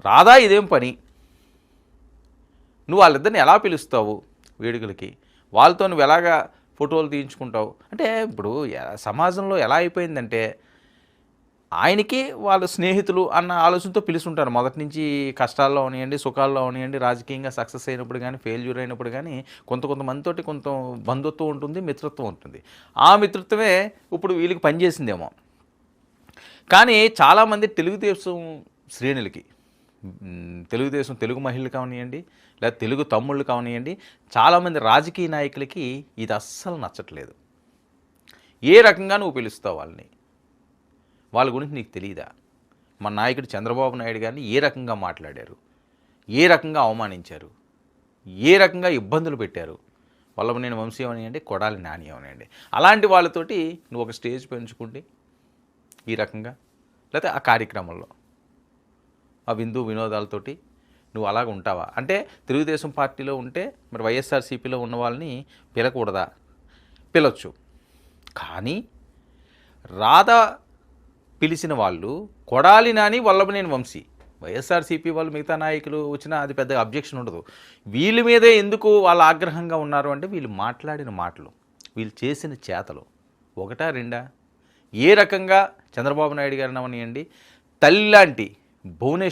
రాధా ఇదేం పని, నువ్వు వాళ్ళిద్దరిని ఎలా పిలుస్తావు వేడుకలకి, వాళ్ళతో నువ్వు ఎలాగా ఫోటోలు తీయించుకుంటావు అంటే ఇప్పుడు సమాజంలో ఎలా అయిపోయిందంటే ఆయనకి వాళ్ళ స్నేహితులు అన్న ఆలోచనతో పిలుస్తుంటారు మొదటి నుంచి. కష్టాల్లో అవనివ్వండి, సుఖాల్లో అవనివ్వండి, రాజకీయంగా సక్సెస్ అయినప్పుడు కానీ, ఫెయిల్యూర్ అయినప్పుడు కానీ కొంతమందితోటి కొంత బంధుత్వం ఉంటుంది, మిత్రత్వం ఉంటుంది. ఆ మిత్రత్వమే ఇప్పుడు వీళ్ళకి పనిచేసిందేమో. కానీ చాలామంది తెలుగుదేశం శ్రేణులకి, తెలుగుదేశం తెలుగు మహిళలు కావనివ్వండి, లేదా తెలుగు తమ్ముళ్ళు కావనివ్వండి, చాలామంది రాజకీయ నాయకులకి ఇది అస్సలు నచ్చట్లేదు. ఏ రకంగా నువ్వు పిలుస్తావు వాళ్ళని, వాళ్ళ గురించి నీకు తెలియదా? మన నాయకుడు చంద్రబాబు నాయుడు గారిని ఏ రకంగా మాట్లాడారు, ఏ రకంగా అవమానించారు, ఏ రకంగా ఇబ్బందులు పెట్టారు. వల్లభనేని వంశీ అవనివ్వండి, కొడాలి నాని అవనివ్వండి, అలాంటి వాళ్ళతోటి నువ్వు ఒక స్టేజ్ పెంచుకుంటే ఈ రకంగా, లేకపోతే ఆ కార్యక్రమంలో ఆ విందు వినోదాలతోటి నువ్వు అలాగ ఉంటావా? అంటే తెలుగుదేశం పార్టీలో ఉంటే మరి వైఎస్ఆర్సీపీలో ఉన్న వాళ్ళని పిలకూడదా? పిలవచ్చు. కానీ రాధా పిలిచిన వాళ్ళు కొడాలి నాని, వల్లభనేని వంశీ, వైఎస్ఆర్సీపీ వాళ్ళు మిగతా నాయకులు వచ్చినా అది పెద్దగా అబ్జెక్షన్ ఉండదు. వీళ్ళ మీదే ఎందుకు వాళ్ళు ఆగ్రహంగా ఉన్నారు అంటే వీళ్ళు మాట్లాడిన మాటలు, వీళ్ళు చేసిన చేతలు ఒకటా రెండా? ఏ రకంగా చంద్రబాబు నాయుడు గారిని అవనియండి, తల్లి లాంటి భువనేశ్వర్